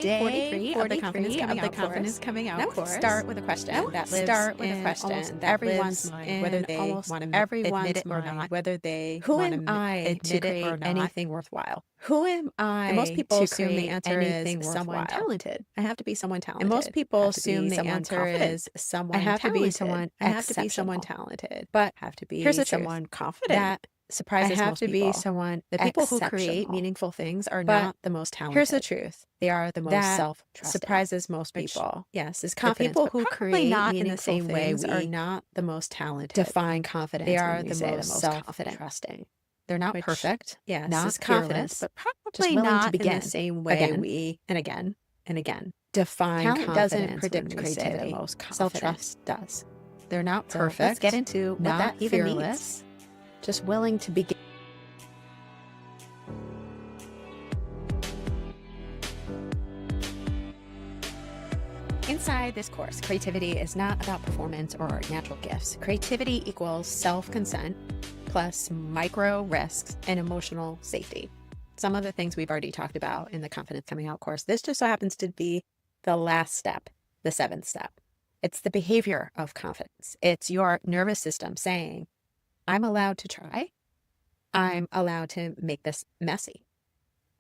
Day 43 of the Confidence Coming Out course. Start with a question that lives in almost everyone's mind, whether they want to admit it or not. whether they Who want am to I to admit it or create not. anything worthwhile? Who am And most I people to assume the create answer is anything someone worthwhile? talented. I have to be someone talented. And most people I have to assume be the someone answer confident. is someone I have to be talented. someone I have to be someone exceptional. talented. But I have to here's be the truth. someone confident. That I surprises have most to be people. someone The people who create exceptional. meaningful things are But not the most talented. Here's the truth. They are the most That self-trusting. surprises most Which, people. yes, is The confidence. people but who probably create not in the meaningful same way things are we not the most talented. define confidence. They when are we the say most self-trusting. trusting. They're not Which, perfect. yes, not is confidence, fearless, but just probably willing to not in begin the same way again we and again and again. define Talent confidence doesn't predict when we say creativity. the most confident. Self-trust does. They're not So perfect. let's get into what not that even means. fearless, just willing to begin. Inside this course, creativity is not about performance or natural gifts. Creativity equals self-consent plus micro risks and emotional safety. Some of the things we've already talked about in the Confidence Coming Out course. This just so happens to be the last step, the 7th step. It's the behavior of confidence. It's your nervous system saying, I'm allowed to try. I'm allowed to make this messy.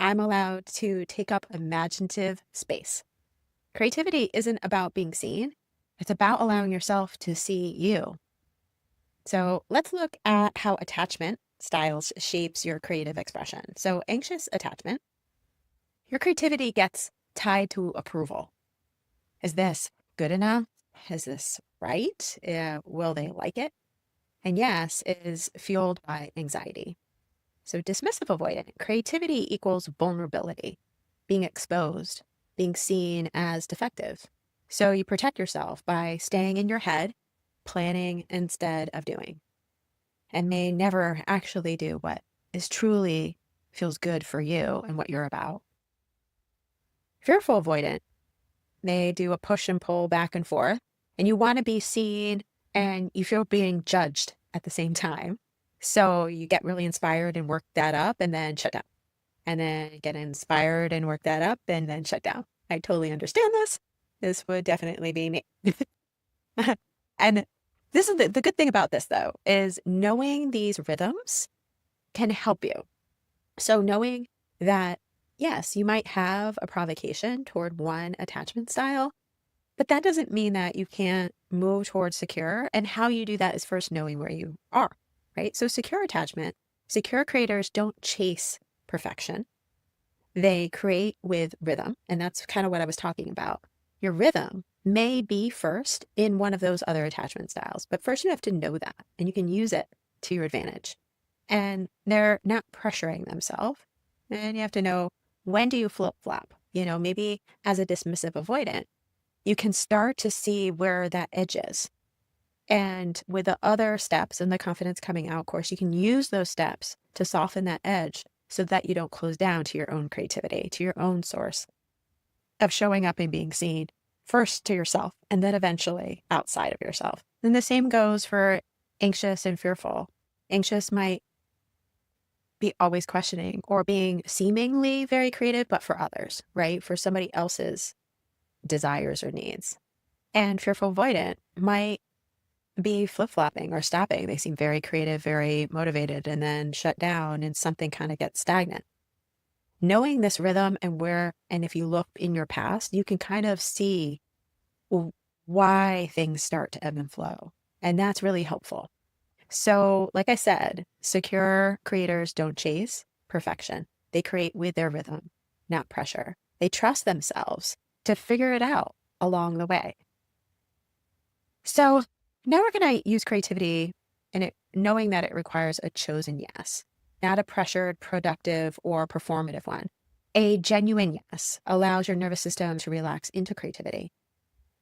I'm allowed to take up imaginative space. Creativity isn't about being seen. It's about allowing yourself to see you. So let's look at how attachment styles shapes your creative expression. So anxious attachment, your creativity gets tied to approval. Is this good enough? Is this right? Will they like it? And yes, it is fueled by anxiety. So dismissive avoidant, creativity equals vulnerability, being exposed, being seen as defective. So you protect yourself by staying in your head, planning instead of doing, and may never actually do what is truly feels good for you and what you're about. Fearful avoidant, they do a push and pull back and forth, and you want to be seen and you feel being judged at the same time. So you get really inspired and work that up and then shut down. And then get inspired and work that up and then shut down. I totally understand this. This would definitely be me. And this is the good thing about this, though, is knowing these rhythms can help you. So knowing that, yes, you might have a provocation toward one attachment style, but that doesn't mean that you can't move towards secure. And how you do that is first knowing where you are, right? So secure attachment, secure creators don't chase perfection. They create with rhythm. And that's kind of what I was talking about. Your rhythm may be first in one of those other attachment styles, but first you have to know that and you can use it to your advantage. And they're not pressuring themselves. And you have to know, when do you flip-flop? Maybe as a dismissive avoidant, you can start to see where that edge is. And with the other steps in the Confidence Coming Out course, you can use those steps to soften that edge so that you don't close down to your own creativity, to your own source of showing up and being seen, first to yourself and then eventually outside of yourself. And the same goes for anxious and fearful. Anxious might be always questioning or being seemingly very creative, but for others, right? For somebody else's desires or needs. And fearful avoidant might be flip-flopping or stopping. They seem very creative, very motivated, and then shut down and something kind of gets stagnant. Knowing this rhythm and if you look in your past, you can kind of see why things start to ebb and flow. And that's really helpful. So like I said, secure creators don't chase perfection. They create with their rhythm, not pressure. They trust themselves to figure it out along the way. So now we're going to use creativity and knowing that it requires a chosen yes, not a pressured, productive, or performative one. A genuine yes allows your nervous system to relax into creativity.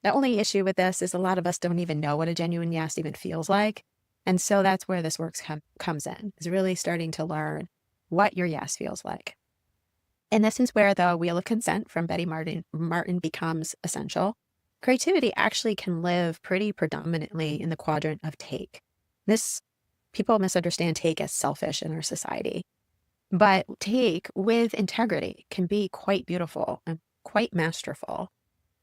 The only issue with this is a lot of us don't even know what a genuine yes even feels like. And so that's where this work comes in, is really starting to learn what your yes feels like. And this is where the wheel of consent from Betty Martin becomes essential. Creativity actually can live pretty predominantly in the quadrant of take. People misunderstand take as selfish in our society, but take with integrity can be quite beautiful and quite masterful.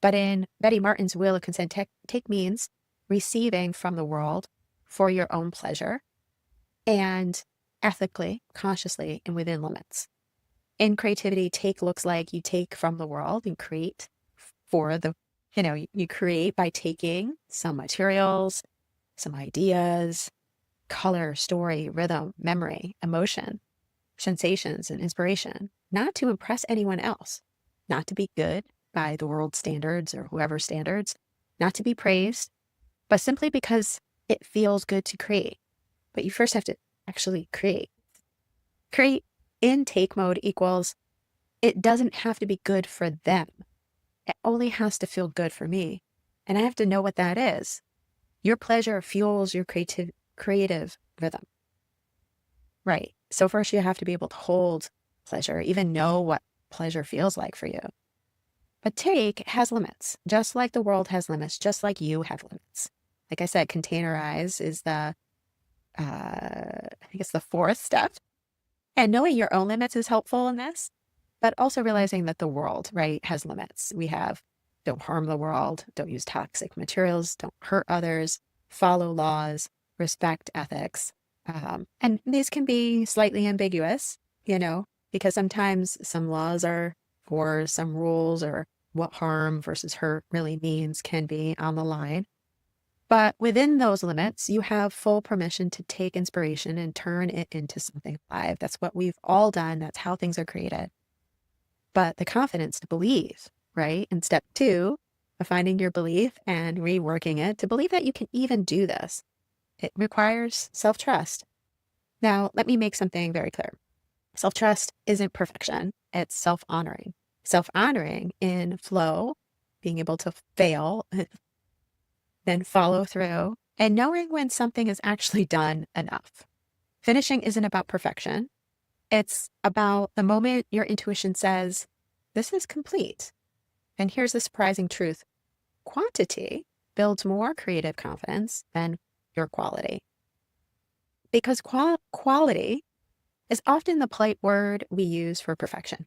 But in Betty Martin's Wheel of Consent, take means receiving from the world for your own pleasure and ethically, consciously, and within limits. In creativity, take looks like you take from the world and create for the, you create by taking some materials, some ideas, color, story, rhythm, memory, emotion, sensations, and inspiration, not to impress anyone else, not to be good by the world's standards or whoever's standards, not to be praised, but simply because it feels good to create. But you first have to actually create. Create in take mode equals it doesn't have to be good for them. It only has to feel good for me. And I have to know what that is. Your pleasure fuels your creative rhythm. Right. So first you have to be able to hold pleasure, even know what pleasure feels like for you. But take has limits, just like the world has limits, just like you have limits. Like I said, containerize is I think it's the fourth step. And knowing your own limits is helpful in this, but also realizing that the world, right, has limits. We have don't harm the world, don't use toxic materials, don't hurt others, follow laws, respect ethics. And these can be slightly ambiguous, because sometimes some laws are, or some rules, or what harm versus hurt really means can be on the line. But within those limits, you have full permission to take inspiration and turn it into something alive. That's what we've all done. That's how things are created. But the confidence to believe, right? And step 2 of finding your belief and reworking it to believe that you can even do this. It requires self-trust. Now, let me make something very clear. Self-trust isn't perfection. It's self-honoring. Self-honoring in flow, being able to fail, then follow through, and knowing when something is actually done enough. Finishing isn't about perfection. It's about the moment your intuition says, this is complete. And here's the surprising truth. Quantity builds more creative confidence than your quality. Because quality is often the polite word we use for perfection.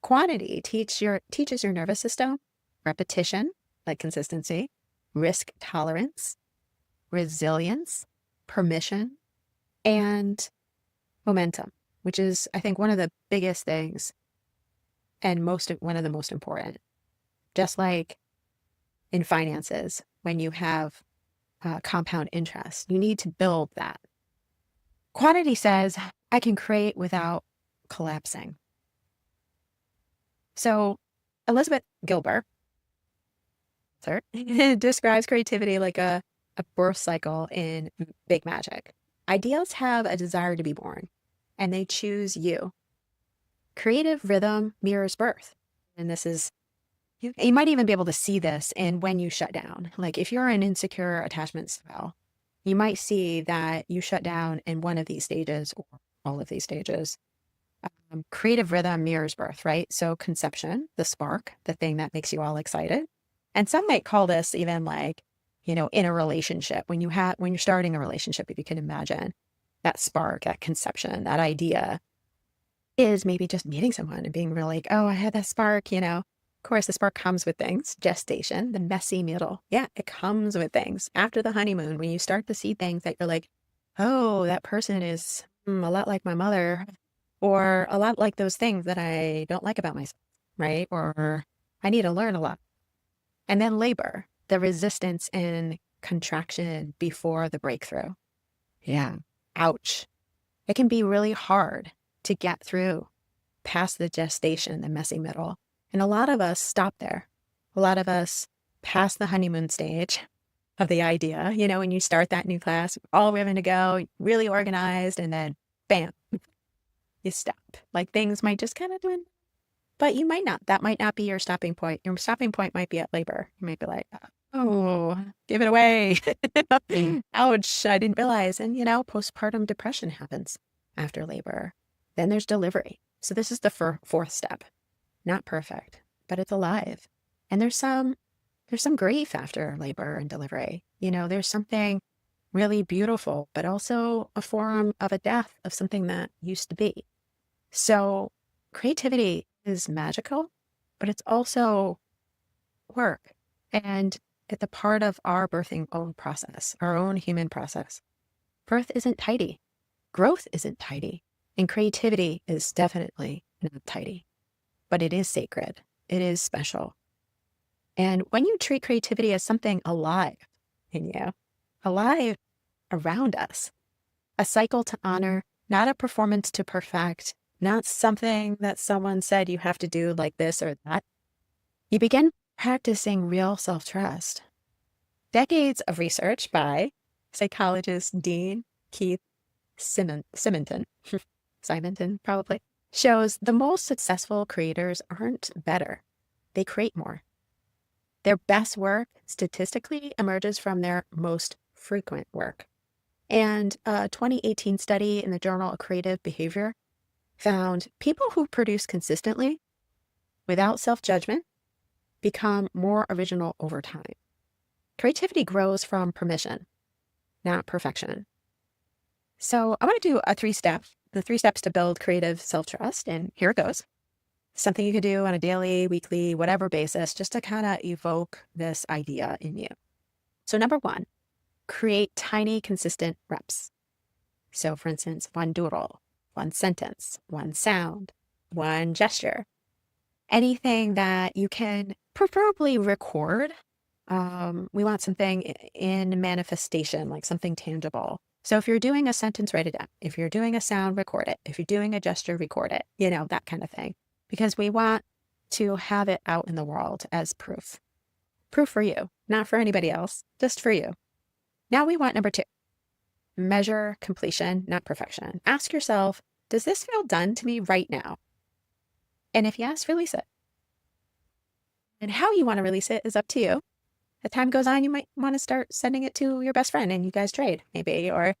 Quantity teaches your nervous system repetition, like consistency, risk tolerance, resilience, permission, and momentum, which is, I think, one of the biggest things and one of the most important. Just like in finances, when you have compound interest, you need to build that. Quantity says, I can create without collapsing. So Elizabeth Gilbert describes creativity like a birth cycle in big magic. Ideas have a desire to be born, and they choose you. Creative rhythm mirrors birth. And this is, you might even be able to see this in when you shut down. Like if you're an insecure attachment style, you might see that you shut down in one of these stages or all of these stages. Creative rhythm mirrors birth, right? So conception, the spark, the thing that makes you all excited. And some might call this even like, in a relationship, when you're starting a relationship, if you can imagine that spark, that conception, that idea is maybe just meeting someone and being real like, oh, I had that spark, Of course, the spark comes with things, gestation, the messy middle. Yeah, it comes with things. After the honeymoon, when you start to see things that you're like, oh, that person is a lot like my mother, or a lot like those things that I don't like about myself, right? Or I need to learn a lot. And then labor, the resistance and contraction before the breakthrough. Yeah. Ouch. It can be really hard to get through past the gestation, the messy middle. And a lot of us stop there. A lot of us pass the honeymoon stage of the idea, when you start that new class, all raring to go, really organized, and then bam, you stop. Like things might just kind of do it, but you might not. That might not be your stopping point. Your stopping point might be at labor. You might be like, oh, give it away. Ouch, I didn't realize. And, postpartum depression happens after labor. Then there's delivery. So this is the fourth step. Not perfect, but it's alive. And there's some grief after labor and delivery. There's something really beautiful, but also a form of a death of something that used to be. So creativity is magical but it's also work. And it's a part of our birthing own process, our own human process. Birth isn't tidy. Growth isn't tidy. And creativity is definitely not tidy, but it is sacred. It is special. And when you treat creativity as something alive in you, alive around us, a cycle to honor, not a performance to perfect, not something that someone said you have to do like this or that, you begin practicing real self-trust. Decades of research by psychologist Dean Keith Simonton, Simonton probably, shows the most successful creators aren't better. They create more. Their best work statistically emerges from their most frequent work. And a 2018 study in the Journal of Creative Behavior found people who produce consistently without self-judgment become more original over time. Creativity grows from permission, not perfection. So I want to do the 3 steps to build creative self-trust. And here it goes. Something you can do on a daily, weekly, whatever basis, just to kind of evoke this idea in you. So number 1, create tiny, consistent reps. So for instance, 1 doodle, 1 sentence, 1 sound, 1 gesture, anything that you can preferably record. We want something in manifestation, like something tangible. So if you're doing a sentence, write it down. If you're doing a sound, record it. If you're doing a gesture, record it, that kind of thing. Because we want to have it out in the world as proof. Proof for you, not for anybody else, just for you. Now we want number 2, measure completion, not perfection. Ask yourself, does this feel done to me right now? And if yes, release it. And how you want to release it is up to you. As time goes on, you might want to start sending it to your best friend and you guys trade maybe, or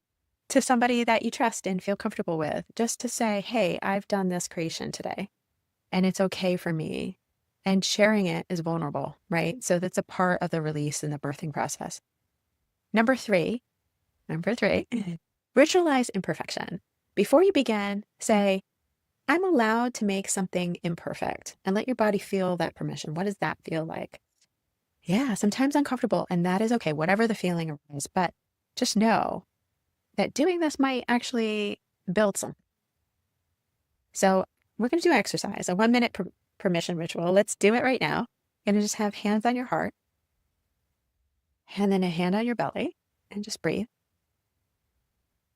to somebody that you trust and feel comfortable with, just to say, hey, I've done this creation today and it's okay for me. And sharing it is vulnerable, right? So that's a part of the release in the birthing process. Number 3, ritualize imperfection. Before you begin, say, I'm allowed to make something imperfect, and let your body feel that permission. What does that feel like? Yeah, sometimes uncomfortable, and that is okay, whatever the feeling is. But just know that doing this might actually build something. So we're going to do exercise, a 1-minute permission ritual. Let's do it right now. You're going to just have hands on your heart and then a hand on your belly, and just breathe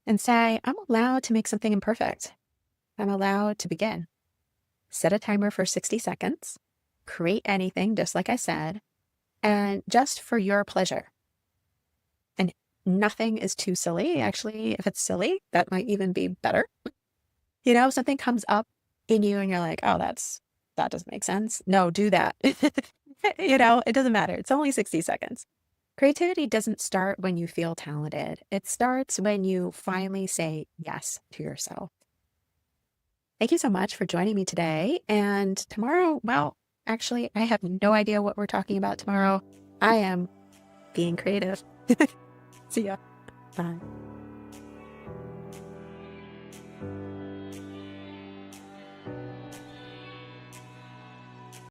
and say, I'm allowed to make something imperfect. I'm allowed to begin. Set a timer for 60 seconds. Create anything, just like I said, and just for your pleasure. And nothing is too silly. Actually, if it's silly, that might even be better. Something comes up in you and you're like, oh, that doesn't make sense. No, do that. It doesn't matter. It's only 60 seconds. Creativity doesn't start when you feel talented. It starts when you finally say yes to yourself. Thank you so much for joining me today. And tomorrow, well, actually, I have no idea what we're talking about tomorrow. I am being creative. See ya. Bye.